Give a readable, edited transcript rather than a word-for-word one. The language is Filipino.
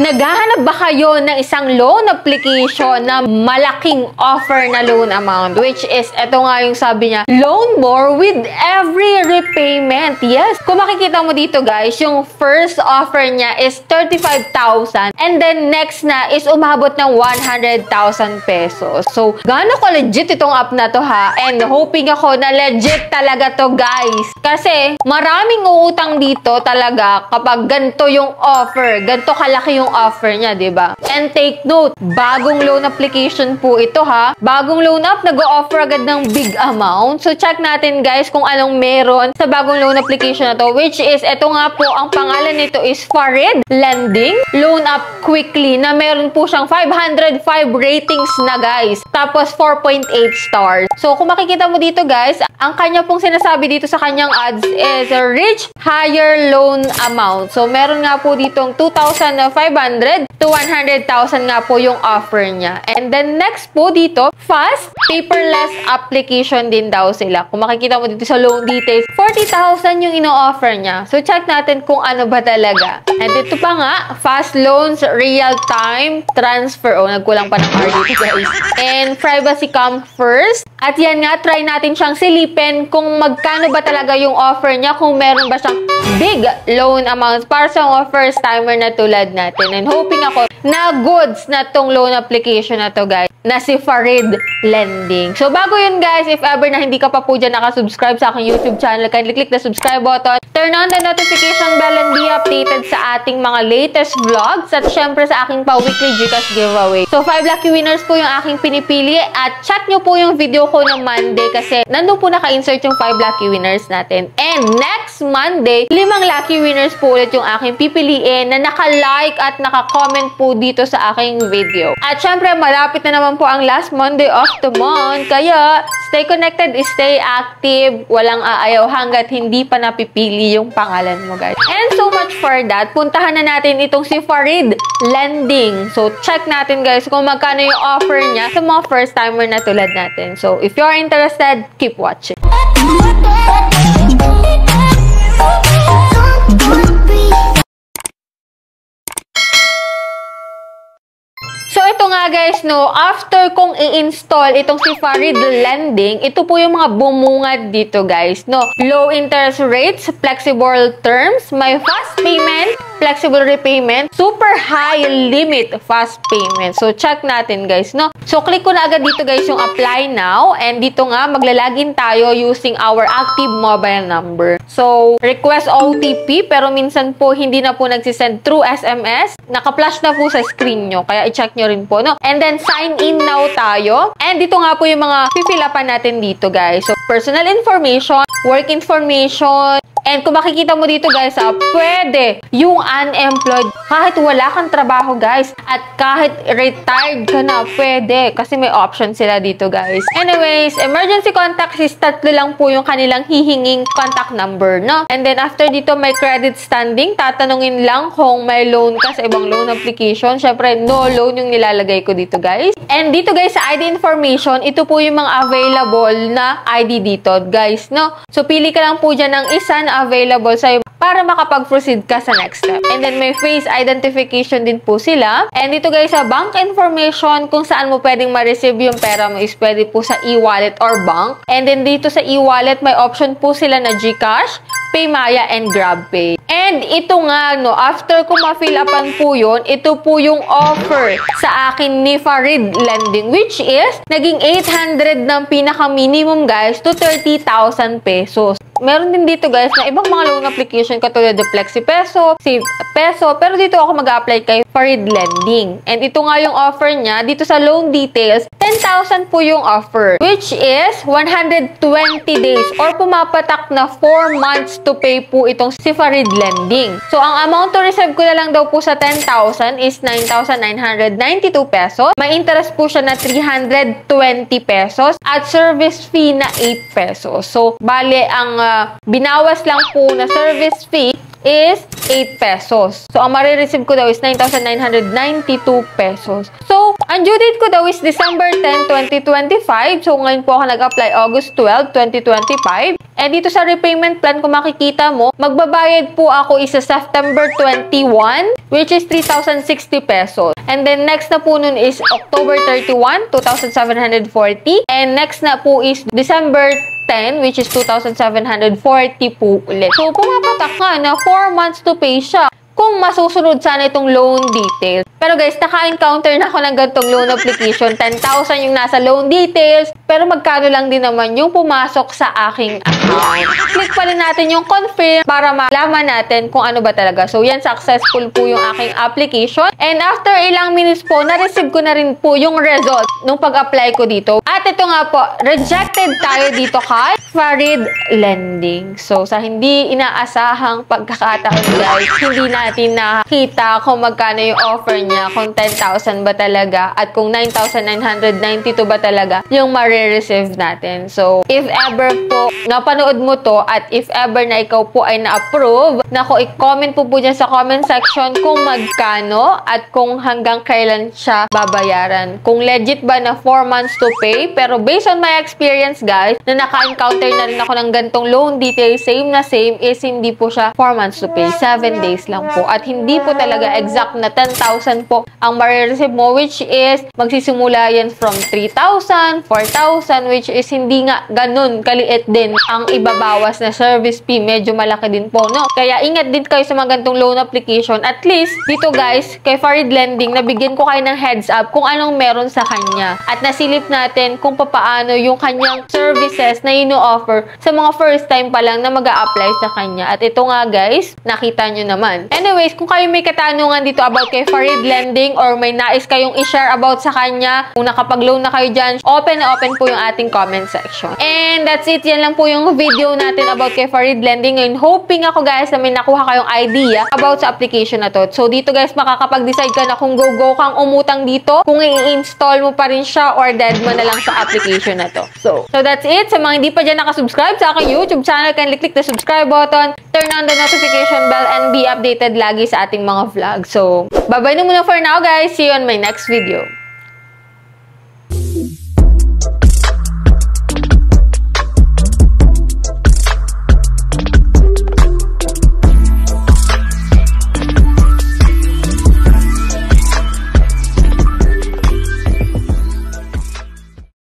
Naghahanap ba kayo ng isang loan application na malaking offer na loan amount? Which is, ito nga yung sabi niya, loan more with every repayment. Yes, kung makikita mo dito guys, yung first offer niya is 35,000 and then next na is umabot ng 100,000 pesos. So, gaano ko legit itong app na to ha? And hoping ako na legit talaga to guys. Kasi, maraming uutang dito talaga kapag ganito yung offer. Ganito kalaki yung offer niya, diba? And take note, bagong loan application po ito ha. Bagong loan app, nag-o-offer agad ng big amount. So, check natin guys kung anong meron sa bagong loan application na to. Which is, ito nga po, ang pangalan nito is Farid Lending. Loan up quickly na meron po siyang 505 ratings na guys. Tapos, 4.8 stars. So, kung makikita mo dito guys, ang kanya pong sinasabi dito sa kanyang ads is reach higher loan amount. So, meron nga po ditong 2,500 to 100,000 nga po yung offer niya. And then next po dito, fast, paperless application din daw sila. Kung makikita mo dito sa loan details, 40,000 yung ino-offer niya. So check natin kung ano ba talaga. And ito pa nga, fast loans, real-time transfer. Oh, nagkulang pa ng R dito guys. And privacy come first. At yan nga, try natin siyang silipin kung magkano ba talaga yung offer niya, kung meron ba siyang big loan amounts para sa mga first timer na tulad natin. And hoping ako na goods na tong loan application na to guys, na si Farid Lending. So bago yun guys, if ever na hindi ka pa po dyan nakasubscribe sa aking YouTube channel, kindly click the subscribe button, turn on the notification bell and be updated sa ating mga latest vlogs at syempre sa aking pa-weekly Gcash giveaway. So 5 lucky winners po yung aking pinipili at check nyo po yung video ko ng Monday kasi nandun po naka-insert yung 5 lucky winners natin. And next Monday, 5 lucky winners po ulit yung aking pipiliin na naka-like at naka-comment po dito sa aking video. At syempre, malapit na naman po ang last Monday of the month. Kaya, stay connected, stay active. Walang aayaw hanggat hindi pa napipili yung pangalan mo, guys. And so much for that, puntahan na natin itong si Farid Lending. So, check natin, guys, kung magkano yung offer niya sa mga first-timer na tulad natin. So, if you're interested, keep watching. So, ito nga guys, no, after kong i-install itong si Farid Lending, ito po yung mga bumungad dito guys, no. Low interest rates, flexible terms, may fast payment, flexible repayment, super high limit fast payment. So, check natin guys, no. So, click ko na agad dito guys yung apply now, and dito nga, maglalagin tayo using our active mobile number. So, request OTP, pero minsan po hindi na po nagsisend through SMS. Naka-flash na po sa screen nyo, kaya i-check nyo rin po, no? And then, sign in now tayo. And dito nga po yung mga pipilapan natin dito, guys. So, personal information, work information, and kung makikita mo dito, guys, pwede yung unemployed. Kahit wala kang trabaho, guys, at kahit retired ka na, pwede. Kasi may option sila dito, guys. Anyways, emergency contacts is 3 lang po yung kanilang hihinging contact number, no? And then, after dito, may credit standing. Tatanungin lang kung may loan ka sa ibang loan application. Syempre, no loan yung nilalagay ko dito, guys. And dito, guys, sa ID information, ito po yung mga available na ID dito, guys, no? So, pili ka lang po dyan ng isa na available sa'yo para makapag-proceed ka sa next step. And then, may face identification din po sila. And dito, guys, sa bank information, kung saan mo pwedeng ma-receive yung pera mo is pwede po sa e-wallet or bank. And then, dito sa e-wallet, may option po sila na Gcash, Paymaya, and GrabPay. And ito nga, no, after ko ma-fill upan po yun, ito po yung offer sa akin ni Farid Lending, which is, naging 800 ng pinaka-minimum, guys, to 30,000 pesos. Meron din dito, guys, na ibang mga loan application katulad ng FlexiPeso, Save Peso, pero dito ako mag-apply kay Farid Lending. And ito nga yung offer niya, dito sa loan details, 10,000 po yung offer, which is 120 days or pumapatak na 4 months to pay po itong si Farid Lending. So, ang amount to receive ko na lang daw po sa 10,000 is 9,992 pesos. May interest po siya na 320 pesos at service fee na 8 pesos. So, bale, ang binawas lang po na service fee is 8 pesos. So, ang marireceive ko daw is 9,992 pesos. So, ang due date ko daw is December 10, 2025. So, ngayon po ako nag-apply August 12, 2025. And dito sa repayment plan, kung makikita mo, magbabayad po ako isa September 21, which is 3,060 pesos. And then next na po nun is October 31, 2,740. And next na po is December 10, which is 2,740 po ulit. So, pumapatak nga na 4 months to pay siya kung masusunod sana itong loan details. Pero guys, naka-encounter na ako ng ganitong loan application. 10,000 yung nasa loan details, pero magkano lang din naman yung pumasok sa aking account. Click pa rin natin yung confirm para malaman natin kung ano ba talaga. So yan, successful po yung aking application. And after ilang minutes po, na-receive ko na rin po yung result nung pag-apply ko dito. At ito nga po, rejected tayo dito kay Farid Lending. So sa hindi inaasahang pagkakataon guys, hindi natin nakita kung magkano yung offer niya, kung 10,000 ba talaga at kung 9,992 ba talaga yung ma-receive natin. So, if ever po napanood mo to at if ever na ikaw po ay na-approve, nako, i-comment po dyan sa comment section kung magkano at kung hanggang kailan siya babayaran. Kung legit ba na 4 months to pay, pero based on my experience guys, na naka-encounter na rin ako ng gantong loan details, same na same, is hindi po siya 4 months to pay, 7 days lang po. At hindi po talaga exact na 10,000 po ang ma-receive mo, which is magsisimula yan from 3,000, 4,000, which is hindi nga ganun kaliit din ang ibabawas na service fee. Medyo malaki din po, no? Kaya ingat din kayo sa mga gantong loan application. At least, dito guys, kay Farid Lending, nabigyan ko kayo ng heads up kung anong meron sa kanya. At nasilip natin kung papaano yung kanyang services na ino-offer sa mga first time pa lang na mag-a-apply sa kanya. At ito nga guys, nakita nyo naman. Anyways, kung kayo may katanungan dito about kay Farid Lending or may nais kayong i-share about sa kanya, kung nakapag-loan na kayo dyan, open na open po yung ating comment section. And that's it. Yan lang po yung video natin about kay Farid Lending. And hoping ako guys na may nakuha kayong idea about sa application na to. So dito guys, makakapag-decide ka na kung go-go kang umutang dito, kung i-install mo pa rin siya or dead mo na lang sa application na to. So that's it. Sa mga hindi pa dyan nakasubscribe sa aking YouTube channel, kindly click the subscribe button, turn on the notification bell, and be updated lagi sa ating mga vlog. So, bye-bye na muna for now guys. See you on my next video.